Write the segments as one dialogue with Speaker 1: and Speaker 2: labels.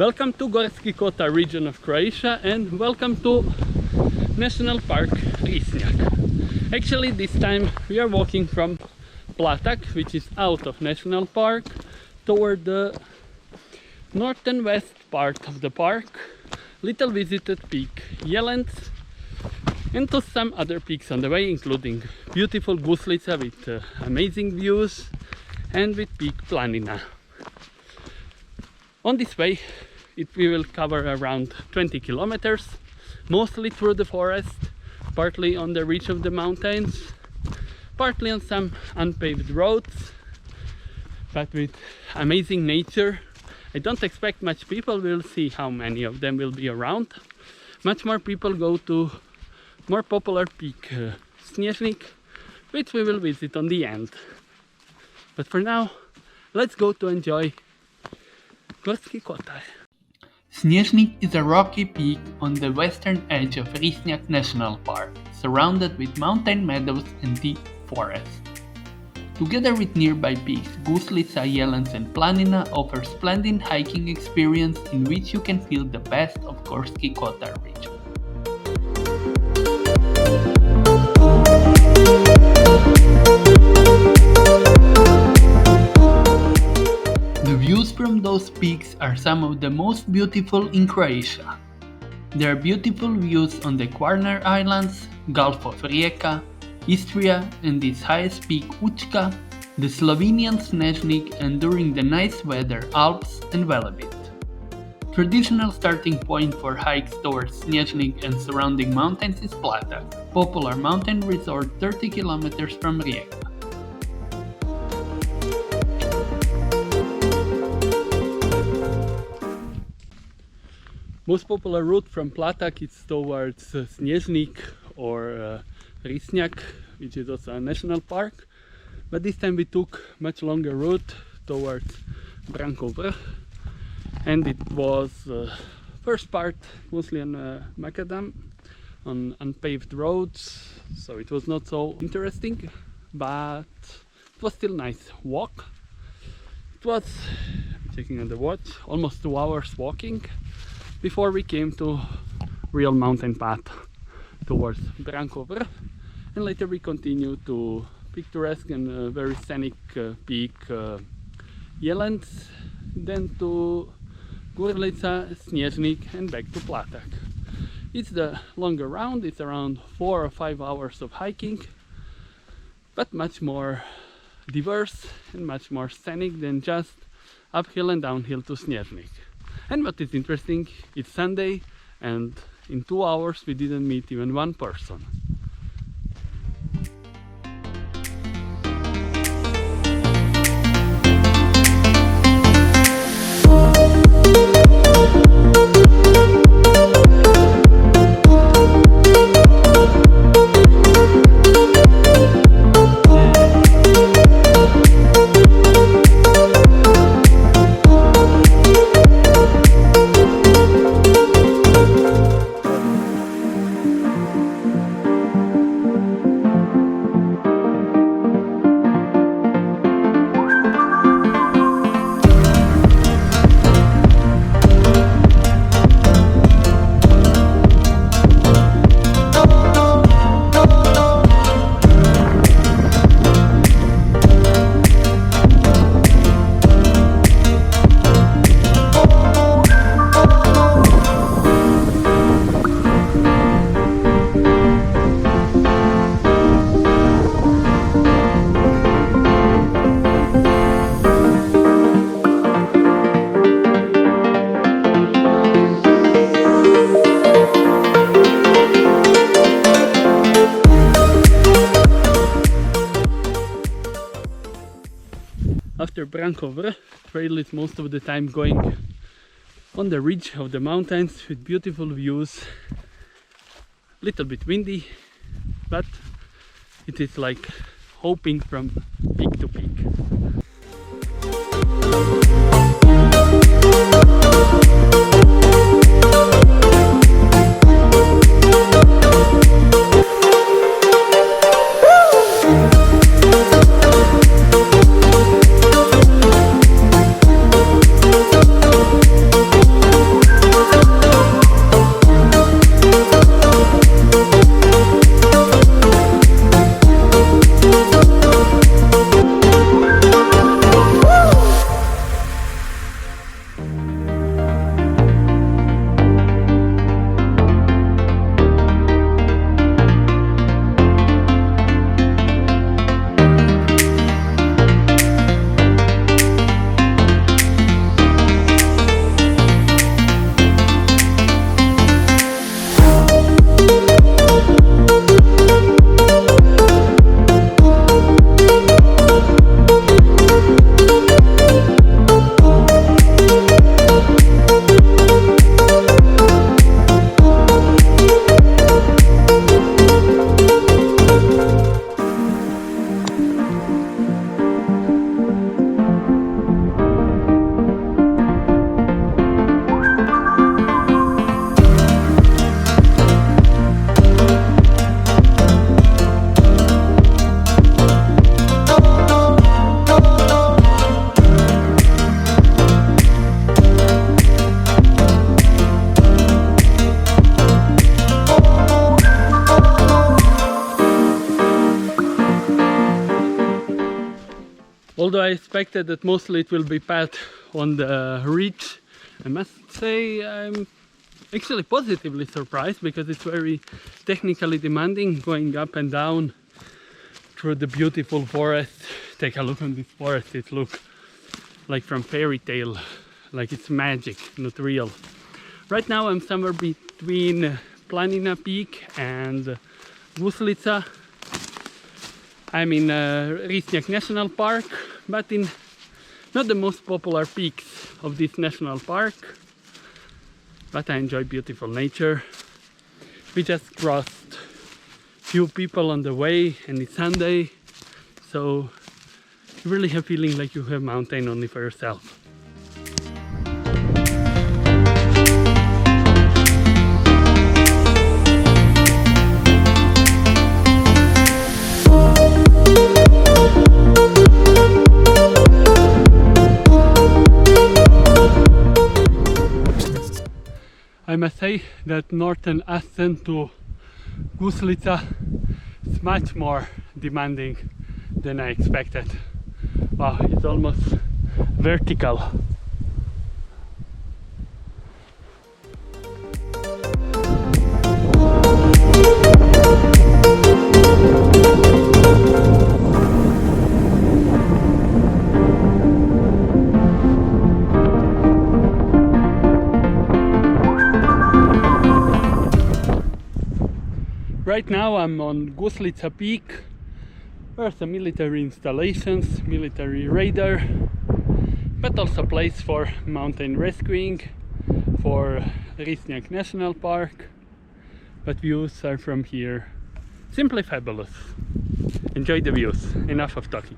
Speaker 1: Welcome to Gorski Kotar region of Croatia and welcome to National Park Risnjak. Actually this time we are walking from Platak, which is out of National Park, toward the north and west part of the park, little visited peak Jelens, and to some other peaks on the way, including beautiful Guslica with amazing views and with Peak Planina. On this way we will cover around 20 kilometers, mostly through the forest, partly on the ridge of the mountains, partly on some unpaved roads, but with amazing nature. I don't expect much people, we'll see how many of them will be around. Much more people go to more popular peak Snježnik, which we will visit on the end. But for now, let's go to enjoy Gorski Kotar. Snježnik is a rocky peak on the western edge of Risnjak National Park, surrounded with mountain meadows and deep forests. Together with nearby peaks Guslica, Jelens and Planina offer splendid hiking experience in which you can feel the best of Gorski Kotar region. The views from those peaks are some of the most beautiful in Croatia. There are beautiful views on the Kvarner Islands, Gulf of Rijeka, Istria and its highest peak Učka, the Slovenian Snježnik and during the nice weather Alps and Velebit. Traditional starting point for hikes towards Snježnik and surrounding mountains is Platak, popular mountain resort 30 kilometers from Rijeka. Most popular route from Platak is towards Snježnik or Risnjak, which is also a national park, but this time we took much longer route towards Branko Vrh, and it was first part mostly on macadam, on unpaved roads, so it was not so interesting, but it was still nice walk. It was, checking on the watch, almost 2 hours walking before we came to real mountain path towards Branko Vrh, and later we continued to picturesque and very scenic peak Jelens, then to Gurlica, Snježnik and back to Platak. It's the longer round, it's around 4 or 5 hours of hiking, but much more diverse and much more scenic than just uphill and downhill to Snježnik. And what is interesting, it's Sunday and in 2 hours we didn't meet even one person. After Branko Vrh, trail is most of the time going on the ridge of the mountains with beautiful views, little bit windy, but it is like hopping from peak to peak. Although I expected that mostly it will be path on the ridge, I must say I'm actually positively surprised because it's very technically demanding going up and down through the beautiful forest. Take a look on this forest, it looks like from fairy tale, like it's magic, not real. Right now I'm somewhere between Planina Peak and Guslica. I'm in Risnjak National Park, but in not the most popular peaks of this national park. But I enjoy beautiful nature. We just crossed few people on the way and it's Sunday, so you really have feeling like you have mountain only for yourself. I must say that northern ascent to Guslica is much more demanding than I expected. Wow, it's almost vertical. Right now I'm on Guslica Peak. There are some military installations, military radar, but also place for mountain rescuing, for Risnjak National Park. But views are from here simply fabulous. Enjoy the views. Enough of talking.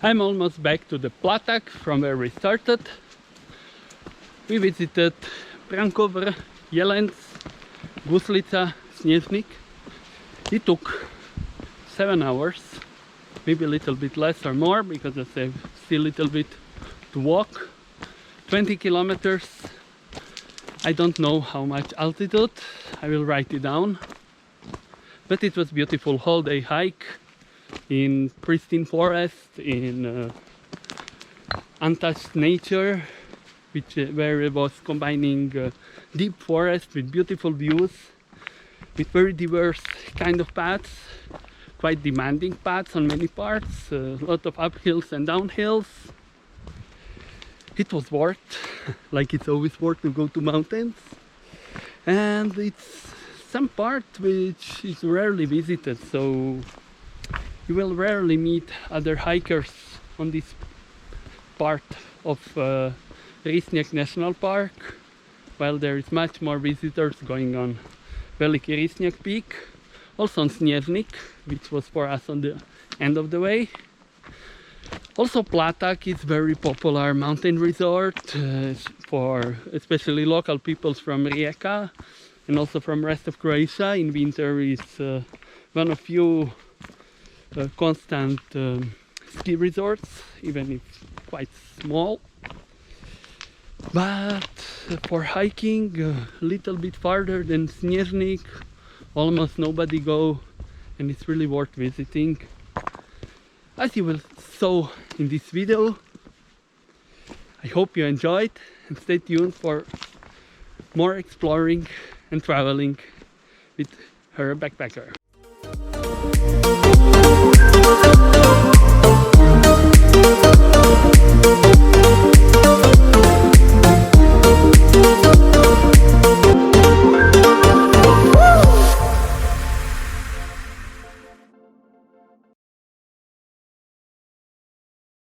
Speaker 1: I'm almost back to the Platak from where we started. We visited Prankover, Jelens, Guslica, Snježnik. It took 7 hours, maybe a little bit less or more because I have still a little bit to walk. 20 kilometers. I don't know how much altitude, I will write it down. But it was beautiful whole day hike in pristine forest, in untouched nature, where it was combining deep forest with beautiful views, with very diverse kind of paths, quite demanding paths on many parts, a lot of uphills and downhills. It was worth, like it's always worth to go to mountains, and it's some part which is rarely visited, so you will rarely meet other hikers on this part of Risnjak National Park, while there is much more visitors going on Veliki Risnjak Peak, also on Snježnik, which was for us on the end of the way. Also Platak is very popular mountain resort for especially local peoples from Rijeka and also from rest of Croatia. In winter is one of few constant ski resorts, even if quite small. But for hiking a little bit farther than Snježnik, almost nobody go, and it's really worth visiting. As you will saw in this video, I hope you enjoyed and stay tuned for more exploring and traveling with her backpacker.